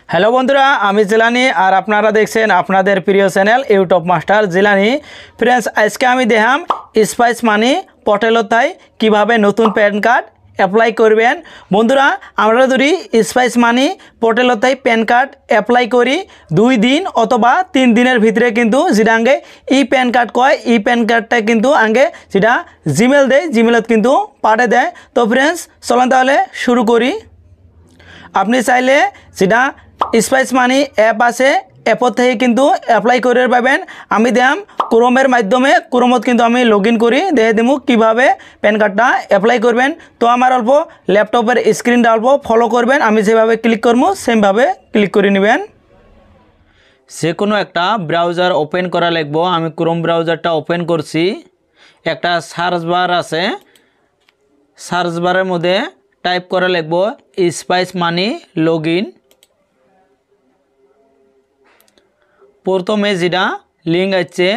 Hello বন্ধুরা, আমি জিলানি আর আপনারা দেখছেন আপনাদের প্রিয় channel YouTube master Jilani. Friends, আজকে আমি দেখাম স্পাইস মানি পোর্টালতায় কিভাবে নতুন প্যান কার্ড অ্যাপ্লাই করবেন। বন্ধুরা, আমরা যদি স্পাইস মানি পোর্টালতায় প্যান কার্ড অ্যাপ্লাই করি 2 দিন অথবা 3 দিনের ভিতরে কিন্তু যেটা আগে ই প্যান কার্ড কয়, ই প্যান কার্ডটা কিন্তু আগে যেটা জিমেল দেয়, জিমেলত কিন্তু পাঠিয়ে দেয়। তো ফ্রেন্ডস, চলেন তাহলে শুরু করি। আপনি চাইলে যেটা স্পাইস মানি অ্যাপ আছে, অ্যাপত থেকে কিন্তু অ্যাপ্লাই করে পাবেন। আমি দেখাম ক্রোমের মাধ্যমে, ক্রোমত কিন্তু আমি লগ ইন করি, দেখে দেবো কীভাবে প্যান কার্ডটা অ্যাপ্লাই করবেন। তো আমার অল্প ল্যাপটপের স্ক্রিনটা অল্প ফলো করবেন, আমি যেভাবে ক্লিক করবো সেমভাবে ক্লিক করে নেবেন। যে কোনো একটা ব্রাউজার ওপেন করা লাগবো। আমি ক্রোম ব্রাউজারটা ওপেন করছি। একটা সার্চ বার আছে, সার্চ বারের মধ্যে টাইপ করা লাগবো স্পাইস মানি লগ ইন। প্রথমে যেটা লিঙ্ক আছে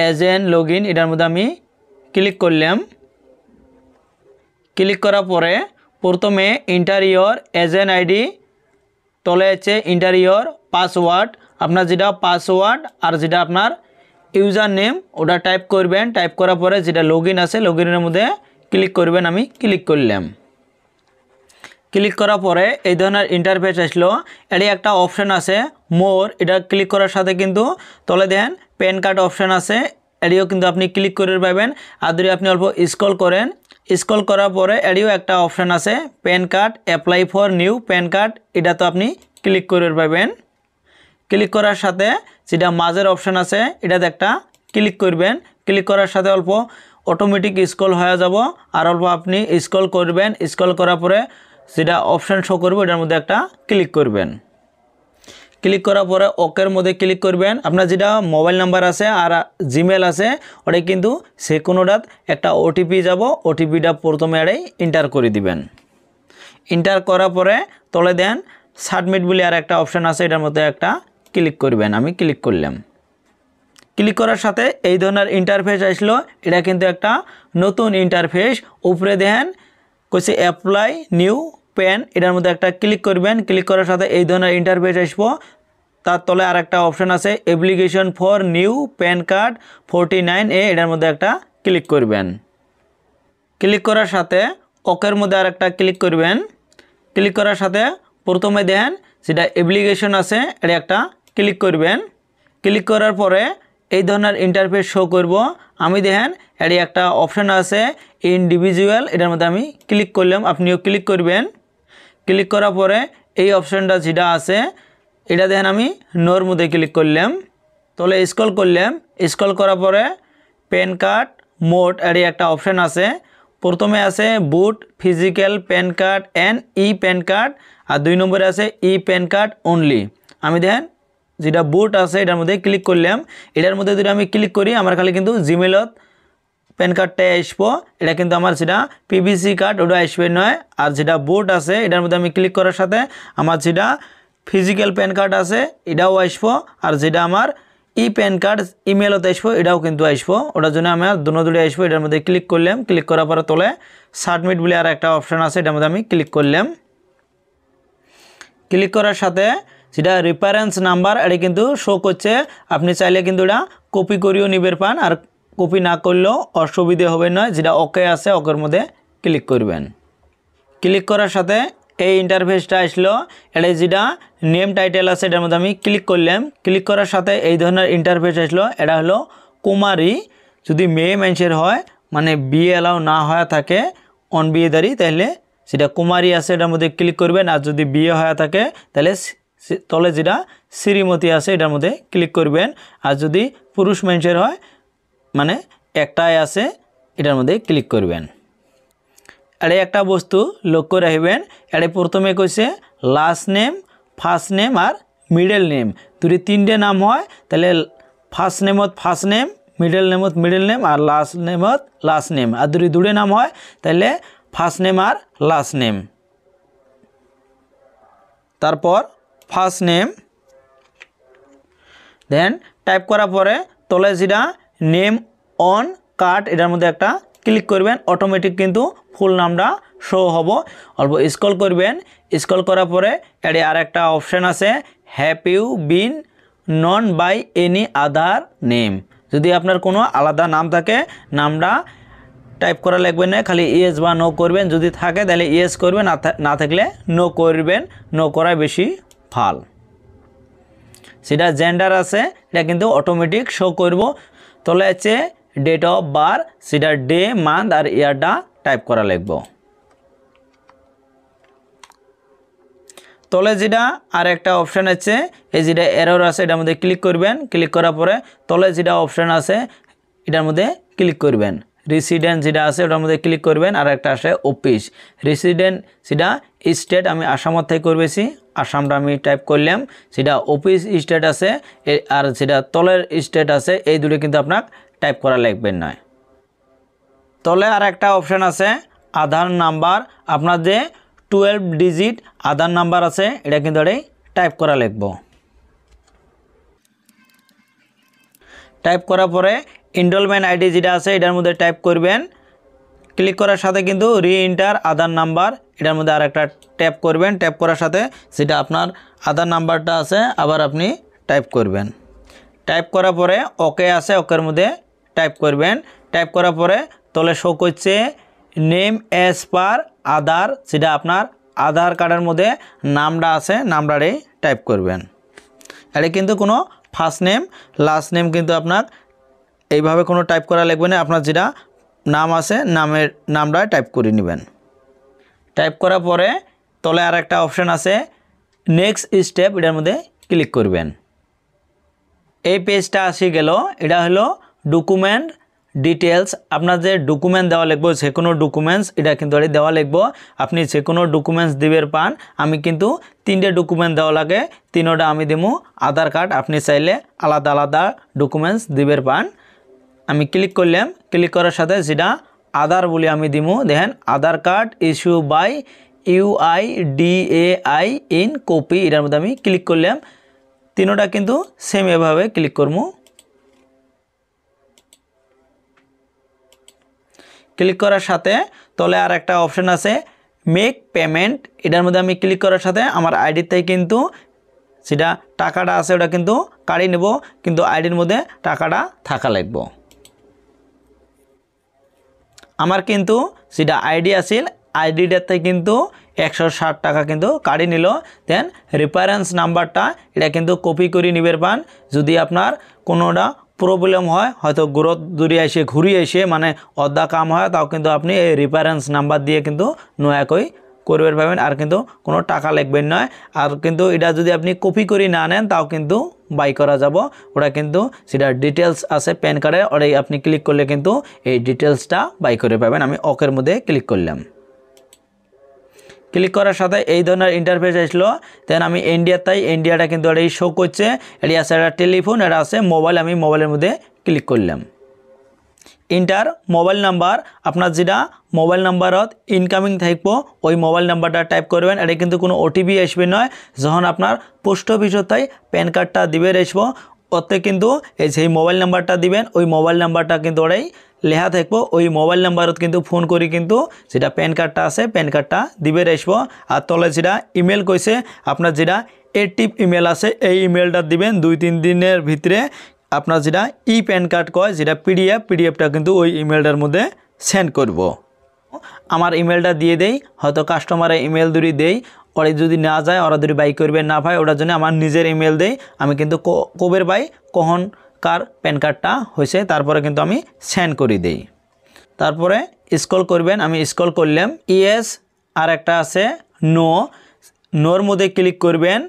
এজেন্ট লগ ইন, এটার মধ্যে আমি ক্লিক করলাম। ক্লিক করার পরে প্রথমে ইন্টারিয়র এজেন্ট আইডি, তলে আছে ইন্টারিয়র পাসওয়ার্ড। আপনার যেটা পাসওয়ার্ড আর যেটা আপনার ইউজার নেম ওটা টাইপ করবেন। টাইপ করার পরে যেটা লগ ইন আছে লগ ইনের মধ্যে ক্লিক করবেন। আমি ক্লিক করলাম। ক্লিক করার পরে এই ধরনের ইন্টারফেস আসলো। এটি একটা অপশান আছে মোর, এটা ক্লিক করার সাথে কিন্তু তলে দেখেন প্যান কার্ড অপশান আছে, এটিও কিন্তু আপনি ক্লিক করে পাবেন। আর যদি আপনি অল্প স্ক্রল করেন, স্ক্রল করার পরে এটিও একটা অপশান আছে pan card apply for new pan card, এটা তো আপনি ক্লিক করে পাবেন। ক্লিক করার সাথে যেটা মাঝের অপশান আছে এটাতে একটা ক্লিক করবেন। ক্লিক করার সাথে অল্প অটোমেটিক স্ক্রল হয়ে যাব, আর অল্প আপনি স্ক্রল করবেন। স্ক্রল করার পরে যেটা অপশান শো করবো এটার মধ্যে একটা ক্লিক করবেন। ক্লিক করার পরে ওকের মধ্যে ক্লিক করবেন। আপনার যেটা মোবাইল নাম্বার আছে আর জিমেল আছে ওটাই কিন্তু সে কোনোটাত একটা ওটিপি যাব, ওটিপিটা প্রথমে এটাই এন্টার করে দিবেন। এন্টার করার পরে তলে দেন সাবমিট বলে আর একটা অপশান আছে, এটার মধ্যে একটা ক্লিক করবেন। আমি ক্লিক করলাম। ক্লিক করার সাথে এই ধরনের ইন্টারফেস আসলো। এটা কিন্তু একটা নতুন ইন্টারফেস। উপরে দেখেন কইছে অ্যাপ্লাই নিউ প্যান, এটার মধ্যে একটা ক্লিক করবেন। ক্লিক করার সাথে এই ধরনের ইন্টারফেস আসবো। তার তলে আর একটা অপশান আছে application for new pan card 49A, এটার মধ্যে একটা ক্লিক করবেন। ক্লিক করার সাথে ওকের মধ্যে আর একটা ক্লিক করবেন। ক্লিক করার সাথে প্রথমে দেখেন যেটা অ্যাপ্লিকেশন আছে এটা একটা ক্লিক করবেন। ক্লিক করার পরে এই ধরনের ইন্টারফেস শো করব। আমি দেখেন এটি একটা অপশান আছে ইন্ডিভিজুয়াল, এটার মধ্যে আমি ক্লিক করলাম, আপনিও ক্লিক করবেন। ক্লিক করার পরে এই অপশানটা যেটা আছে এটা দেখেন আমি নোর মধ্যে ক্লিক করলাম। তাহলে স্ক্রল করলাম। স্ক্রল করার পরে প্যান কার্ড মোড এটি একটা অপশান আছে। প্রথমে আছে both physical PAN card and e PAN card, আর 2 নম্বরে আছে ই প্যান কার্ড অনলি। আমি দেখেন যেটা বুট আছে এটার মধ্যে ক্লিক করলাম। এটার মধ্যে যদি আমি ক্লিক করি আমার খালি কিন্তু জিমেলত প্যান কার্ডটাই আসবো, এটা কিন্তু আমার যেটা পিভিসি কার্ড ওটা আসবে নয়। আর যেটা বুট আছে এটার মধ্যে আমি ক্লিক করার সাথে আমার যেটা ফিজিক্যাল প্যান কার্ড আছে এটাও আসবো, আর যেটা আমার ই প্যান কার্ড ইমেলত আসবো এটাও কিন্তু আসবো। ওটার জন্য আমার দুটোই আসবো। এটার মধ্যে ক্লিক করলাম। ক্লিক করার পরে তোলে সাবমিট বলে আর একটা অপশান আছে, এটার মধ্যে আমি ক্লিক করলাম। ক্লিক করার সাথে যেটা রেফারেন্স নাম্বার এটা কিন্তু শো করছে। আপনি চাইলে কিন্তু এটা কপি করিও নিবের পান, আর কপি না করলেও অসুবিধে হবে নয়। যেটা ওকে আছে ওকের মধ্যে ক্লিক করবেন। ক্লিক করার সাথে এই ইন্টারফেসটা আসলো। এটা যেটা নেম টাইটেল আছে এটার মধ্যে আমি ক্লিক করলাম। ক্লিক করার সাথে এই ধরনের ইন্টারফেস আসলো। এটা হলো কুমারী, যদি মেয়ে মানুষের হয় মানে বিয়ে এলাও না হয়ে থাকে অন বিয়েদারি, তাহলে সেটা কুমারী আছে এটার মধ্যে ক্লিক করবেন। আর যদি বিয়ে হয়ে থাকে তাহলে তলে যেটা শ্রীমতী আছে এটার মধ্যে ক্লিক করবেন। আর যদি পুরুষ মানুষের হয় মানে একটাই আছে এটার মধ্যে ক্লিক করবেন। এটাই একটা বস্তু লক্ষ্য রাখবেন। এটা প্রথমে কইছে লাস্ট নেম, ফার্স্ট নেম আর মিডল নেম। যদি 3টে নাম হয় তাহলে ফার্স্ট নেমত ফার্স্ট নেম, মিডল নেমত মিডল নেম আর লাস্ট নেমত লাস্ট নেম। আর যদি 2টে নাম হয় তাহলে ফার্স্ট নেম আর লাস্ট নেম। তারপর ফার্স্ট নেম দেন টাইপ করার পরে তলে যেটা নেম অন কার্ড এটার মধ্যে একটা ক্লিক করবেন। অটোমেটিক কিন্তু ফুল নামটা শো হবো। অল্প স্ক্রল করবেন। স্ক্রল করার পরে এটি আর একটা অপশান আছে have you been known by any other name. যদি আপনার কোনো আলাদা নাম থাকে নামটা টাইপ করা লাগবে না, খালি ইয়েস বা নো করবেন। যদি থাকে তাহলে ইয়েস করবেন, না থাকলে নো করবেন। নো করাই বেশি ভাল। সেটা জেন্ডার আছে এটা কিন্তু অটোমেটিক শো করব। তলে আছে ডেট অফ বার্থ, সেটা ডে মান্থ আর ইয়ারটা টাইপ করা লাগব। তলে যেটা আর একটা অপশান আছে, এই যেটা এরর আছে এটার মধ্যে ক্লিক করবেন। ক্লিক করার পরে তলে যেটা অপশান আছে এটার মধ্যে ক্লিক করবেন। রেসিডেন্ট যেটা আছে ওটার মধ্যে ক্লিক করবেন। আর একটা আসে অফিস। রেসিডেন্ট সেটা স্টেট আমি আসামত থেকে করবেছি, আসামটা আমি টাইপ করলাম। সেটা অফিস স্টেট আছে আর সেটা তলের স্টেট আছে, এই দুটো কিন্তু আপনার টাইপ করা লাগবে না। তলে আর একটা অপশান আছে আধার নাম্বার। আপনার যে 12 ডিজিট আধার নাম্বার আছে এটা কিন্তু এটাই টাইপ করা লাগব। টাইপ করার পরে এনরোলমেন্ট আইডি যেটা আছে এটার মধ্যে টাইপ করবেন। ক্লিক করার সাথে কিন্তু রি এন্টার আধার নাম্বার এটার মধ্যে আর একটা ট্যাপ করবেন। ট্যাপ করার সাথে সেটা আপনার আধার নাম্বারটা আছে আবার আপনি টাইপ করবেন। টাইপ করার পরে ওকে আছে, ওকের মধ্যে টাইপ করবেন। টাইপ করার পরে তলে শো করছে নেম অ্যাজ পার আধার, সেটা আপনার আধার কার্ডের মধ্যে নামটা আছে নামটাই টাইপ করবেন। এটা কিন্তু কোনো ফার্স্ট নেম লাস্ট নেম কিন্তু আপনার এইভাবে কোনো টাইপ করা লাগবে না। আপনার যেটা নাম আছে নামের নামটা টাইপ করে নেবেন। টাইপ করার পরে তলে আর একটা অপশান আছে নেক্সট স্টেপ, এটার মধ্যে ক্লিক করবেন। এই পেজটা আসি গেল। এটা হলো ডকুমেন্ট ডিটেলস। আপনার যে ডকুমেন্ট দেওয়া লাগবে যে কোনো ডকুমেন্টস এটা কিন্তু এটি দেওয়া লাগবে। আপনি যে কোনো ডকুমেন্টস দিবের পান। আমি কিন্তু 3টে ডকুমেন্ট দেওয়া লাগে, 3টা আমি দেবো আধার কার্ড। আপনি চাইলে আলাদা আলাদা ডকুমেন্টস দিবের পান। আমি ক্লিক করলাম। ক্লিক করার সাথে যেটা আধার বলে আমি দিব, দেখেন Aadhaar card issue by UIDAI in copy, এটার মধ্যে আমি ক্লিক করলাম। 3টা কিন্তু সেম এভাবে ক্লিক করবো। ক্লিক করার সাথে তলে আর একটা অপশান আছে মেক পেমেন্ট, এটার মধ্যে আমি ক্লিক করার সাথে আমার আইডিতে কিন্তু সেটা টাকাটা আছে ওটা কিন্তু কাড়ি নেব, কিন্তু আইডির মধ্যে টাকাটা থাকা লাগবে। আমার কিন্তু সেটা আইডি আছিল, আইডিটাতে কিন্তু 160 টাকা কিন্তু কাড়ি নিল। দেন রেফারেন্স নাম্বারটা এটা কিন্তু কপি করে নিবের পান। যদি আপনার কোনোটা প্রবলেম হয়, হয়তো গ্রোথ দূরে এসে ঘুরিয়ে এসে মানে অর্ধা কাম হয়, তাও কিন্তু আপনি এই রেফারেন্স নাম্বার দিয়ে কিন্তু নয়াকই করবে পাবেন। আর কিন্তু কোনো টাকা লাগবে নয়। আর কিন্তু এটা যদি আপনি কপি করে না নেন তাও কিন্তু বাই করা যাব। ওটা কিন্তু সেটা ডিটেলস আছে প্যান কার্ডে, ওটাই আপনি ক্লিক করলে কিন্তু এই ডিটেলসটা বাই করে পাবেন। আমি ওকের মধ্যে ক্লিক করলাম। ক্লিক করার সাথে এই ধরনের ইন্টারফেস আসলো। দেন আমি ইন্ডিয়া, তাই ইন্ডিয়াটা কিন্তু এটাই শো করছে। এটি আছে একটা টেলিফোন, এটা আছে মোবাইল। আমি মোবাইলের মধ্যে ক্লিক করলাম। ইন্টার মোবাইল নাম্বার, আপনার যেটা মোবাইল নাম্বারত ইনকামিং থাকবো ওই মোবাইল নাম্বারটা টাইপ করবেন। এটা কিন্তু কোনো ওটিপি আসবে নয়। যখন আপনার পোস্ট অফিসতাই প্যান কার্ডটা দিবে আসবো, ওতে কিন্তু এই যে মোবাইল নাম্বারটা দিবেন, ওই মোবাইল নাম্বারটা কিন্তু ওরাই লেখা থাকবো। ওই মোবাইল নাম্বারত কিন্তু ফোন করি কিন্তু যেটা প্যান কার্ডটা আছে প্যান কার্ডটা দিবে আসবো। আর তলে যেটা ইমেল কইছে, আপনার যেটা অ্যাক্টিভ ইমেল আছে এই ইমেলটা দিবেন। 2-3 দিনের ভিতরে আপনার যেটা ই প্যান কার্ড কয় যেটা পিডিএফটা কিন্তু ওই ইমেলটার মধ্যে সেন্ড করব। আমার ইমেলটা দিয়ে দেই, হয়তো কাস্টমারের ইমেল দুরি দেই, ওরা যদি না যায় ওরা যদি বাই করবে না পায়, ওটার জন্য আমার নিজের ইমেল দেই। আমি কিন্তু কবের বাই কখন কার প্যান কার্ডটা হয়েছে তারপরে কিন্তু আমি সেন্ড করে দেই। তারপরে স্ক্রল করবেন। আমি স্ক্রল করলাম। ইয়েস আর একটা আছে নো, নোর মধ্যে ক্লিক করবেন।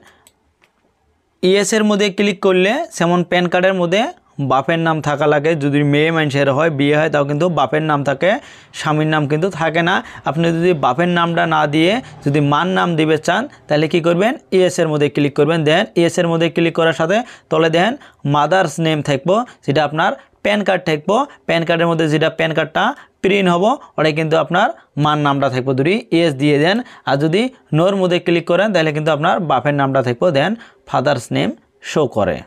ইয়েসের মধ্যে ক্লিক করলে যেমন প্যান কার্ডের মধ্যে বাপের নাম থাকা লাগে, যদি মেয়ে মানুষের হয় বিয়ে হয় তাও কিন্তু বাপের নাম থাকে, স্বামীর নাম কিন্তু থাকে না। আপনি যদি বাপের নামটা না দিয়ে যদি মার নাম দিবে চান তাহলে কি করবেন, ইয়েসের মধ্যে ক্লিক করবেন। দেন ইয়েসের মধ্যে ক্লিক করার সাথে তলে দেন মাদার্স নেম থাকবো, যেটা আপনার প্যান কার্ড থাকবো। প্যান কার্ডের মধ্যে যেটা প্যান কার্ডটা প্রিন্ট হবো ওটাই কিন্তু আপনার মার নামটা থাকবো, যদি ইয়েস দিয়ে দেন। আর যদি নোর মধ্যে ক্লিক করেন তাহলে কিন্তু আপনার বাপের নামটা থাকবো। দেন ফাদার্স নেম শো করে।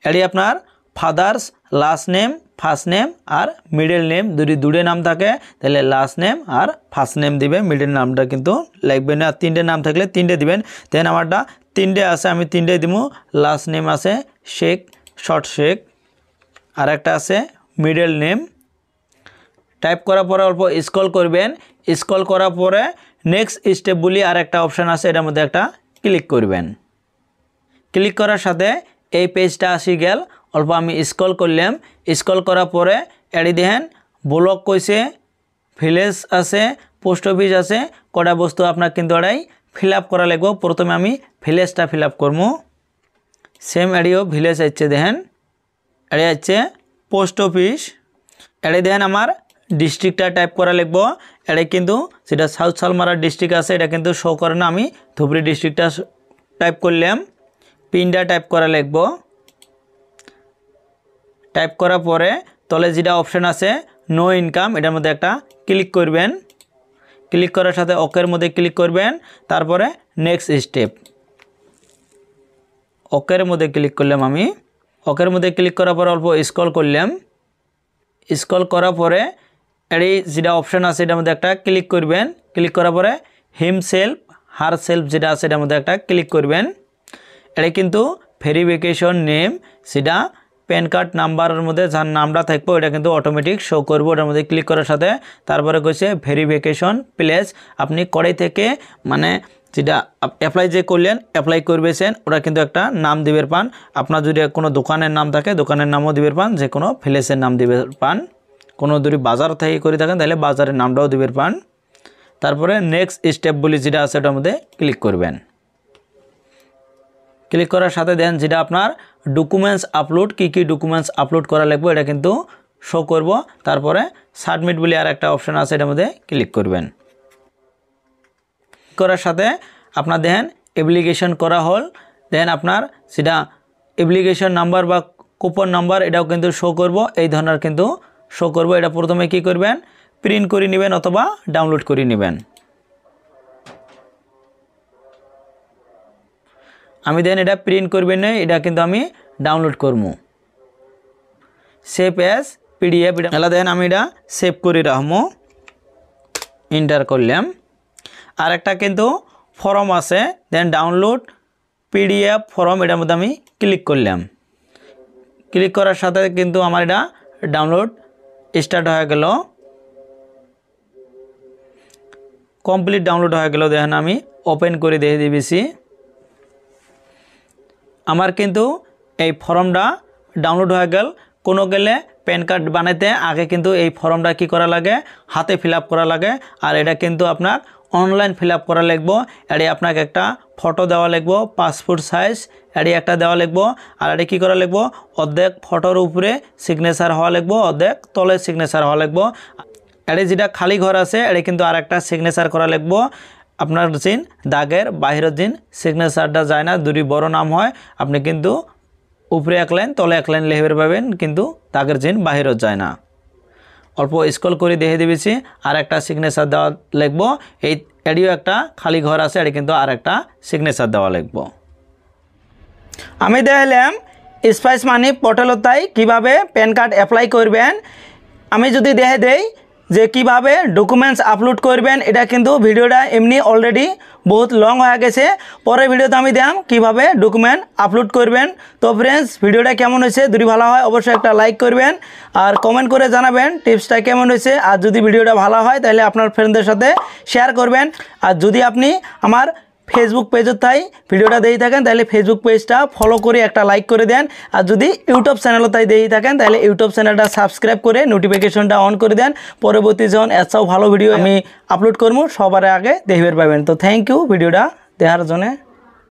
এটি আপনার father's last name, first name আর মিডল নেম, যদি দুটো নাম থাকে তাহলে লাস্ট নেম আর ফার্স্ট নেম দিবে, মিডল নামটা কিন্তু লাগবে না। আর 3টে নাম থাকলে 3টে দিবেন। দেন আমারটা তিনটে আছে, আমি তিনটে দিব। লাস্ট নেম আছে শেখ, শর্ট শেখ। আর একটা আছে মিডল নেম। টাইপ করার পরে অল্প স্ক্রল করবেন। স্ক্রল করার পরে নেক্সট স্টেপ বলি আর একটা অপশান আছে, এটার মধ্যে একটা ক্লিক করবেন। ক্লিক করার সাথে এই পেজটা আসি গেল। অল্প আমি স্ক্রল করলাম। স্ক্রল করার পরে এডি দেখেন ব্লক কইছে, ভিলেজ আছে, পোস্ট অফিস আছে, কটা বস্তু আপনার কিন্তু এটাই ফিল আপ করা লাগবে। প্রথমে আমি ভিলেজটা ফিল আপ করবো। সেম এডিও ভিলেজ আসছে, দেখেন এড়ে যাচ্ছে পোস্ট অফিস। এড়ে দেখেন আমার ডিস্ট্রিক্টটা টাইপ করা লাগবো। এটা কিন্তু যেটা সাউথ সালমারা ডিস্ট্রিক্ট আছে এটা কিন্তু শো করে না, আমি ধুবড়ি ডিস্ট্রিক্টটা টাইপ করলাম। পিনটা টাইপ করা লাগবো। টাইপ করার পরে তলে যেটা অপশান আছে নো ইনকাম, এটার মধ্যে একটা ক্লিক করবেন। ক্লিক করার সাথে ওকের মধ্যে ক্লিক করবেন। তারপরে নেক্সট স্টেপ, ওকের মধ্যে ক্লিক করলাম আমি। ওকের মধ্যে ক্লিক করার পর অল্প স্ক্রল করলাম। স্ক্রল করার পরে এটি যেটা অপশান আছে এটার মধ্যে একটা ক্লিক করবেন। ক্লিক করার পরে হিমসেলফ হার সেলফ যেটা আছে এটার মধ্যে একটা ক্লিক করবেন। এটা কিন্তু ভেরিফিকেশন নেম, সেটা প্যান কার্ড নাম্বারের মধ্যে যার নামটা থাকবে এটা কিন্তু অটোমেটিক শো করবো। ওটার মধ্যে ক্লিক করার সাথে তারপরে কইছে ভেরিফিকেশন প্লেস, আপনি কড়াই থেকে মানে যেটা অ্যাপ্লাই যে করলেন অ্যাপ্লাই করবেছেন ওটা কিন্তু একটা নাম দিবের পান। আপনার যদি কোনো দোকানের নাম থাকে দোকানের নামও দিবের পান, যে কোনো ভিলেজের নাম দিবের পান। কোনো যদি বাজার থেকে করে থাকেন তাহলে বাজারের নামটাও দিবের পান। তারপরে নেক্সট স্টেপ বলি যেটা আছে ওটার মধ্যে ক্লিক করবেন। ক্লিক করার সাথে দেন যেটা আপনার ডকুমেন্টস আপলোড, কী কী ডকুমেন্টস আপলোড করা লাগবে এটা কিন্তু শো করব। তারপরে সাবমিট বলে আর একটা অপশান আছে এটার মধ্যে ক্লিক করবেন। করার সাথে আপনার দেখেন অ্যাপ্লিকেশন করা হল। দেন আপনার সেটা অ্যাপ্লিকেশন নাম্বার বা কুপন নাম্বার এটাও কিন্তু শো করব, এই ধরনের কিন্তু শো করব। এটা প্রথমে কি করবেন, প্রিন্ট করে নেবেন অথবা ডাউনলোড করে নেবেন। আমি দেন এটা প্রিন্ট করবেন না, এটা কিন্তু আমি ডাউনলোড করবো। সেভ অ্যাজ পিডিএফ এটা দেন আমি এটা সেভ করে রাখবো। এন্টার করলাম। আর একটা কিন্তু ফর্ম আছে, দেন ডাউনলোড পিডিএফ ফর্ম, এটার মধ্যে আমি ক্লিক করলাম। ক্লিক করার সাথে কিন্তু আমার এটা ডাউনলোড স্টার্ট হয়ে গেল, কমপ্লিট ডাউনলোড হয়ে গেল। দেখেন আমি ওপেন করে দিয়ে দিয়েছি। আমার কিন্তু এই ফর্মটা ডাউনলোড হয়ে গেল। কোনো গেলে প্যান কার্ড বানাইতে আগে কিন্তু এই ফর্মটা কি করা লাগে, হাতে ফিল আপ করা লাগে। আর এটা কিন্তু আপনার অনলাইন ফিল আপ করা লাগবো। এটি আপনাকে একটা ফটো দেওয়া লাগবো, পাসপোর্ট সাইজ এটি একটা দেওয়া লাগবো। আর এটি কী করা লাগবো, অর্ধেক ফটোর উপরে সিগনেচার হওয়া লাগবো, অর্ধেক তলে সিগনেচার হওয়া লাগবো। এটি যেটা খালি ঘর আছে এটি কিন্তু আর একটা সিগনেচার করা লাগবো। আপনার জিন দাগের বাহিরের জিন সিগনেচারটা যায় না, দুটি বড় নাম হয়, আপনি কিন্তু উপরে এক লাইন তলে এক লাইন লিখে পাবেন, কিন্তু দাগের জিন বাহিরত যায় না। অল্প স্ক্রল করে দেখে দিয়েছি আর একটা সিগনেচার দেওয়া লাগবো। এই এডিও একটা খালি ঘর আছে, এটি কিন্তু আর একটা সিগনেচার দেওয়া লাগবো। আমি দেখালাম স্পাইস মানি পোর্টালতাই কীভাবে প্যান কার্ড অ্যাপ্লাই করবেন। আমি যদি দেখে দেই যে কিভাবে ডকুমেন্টস আপলোড করবেন, এটা কিন্তু ভিডিওটা এমনি অলরেডি বহুত লং হয়ে গেছে। পরের ভিডিওতে আমি দেখাম কিভাবে ডকুমেন্ট আপলোড করবেন। তো ফ্রেন্ডস ভিডিওটা কেমন হয়েছে, যদি ভালো হয় অবশ্যই একটা লাইক করবেন আর কমেন্ট করে জানাবেন টিপসটা কেমন হয়েছে। আর যদি ভিডিওটা ভালো হয় তাহলে আপনার ফ্রেন্ডদের সাথে শেয়ার করবেন। আর যদি আপনি আমার ফেসবুক পেজের তাই ভিডিওটা দিয়ে থাকেন তাহলে ফেসবুক পেজটা ফলো করে একটা লাইক করে দেন। আর যদি ইউটিউব চ্যানেলও তাই দিয়ে থাকেন তাহলে ইউটিউব চ্যানেলটা সাবস্ক্রাইব করে নোটিফিকেশনটা অন করে দেন। পরবর্তী যখন এছাড়াও ভালো ভিডিও আমি আপলোড করবো সবার আগে দেখতে পাবেন। তো থ্যাংক ইউ ভিডিওটা দেখার জন্য।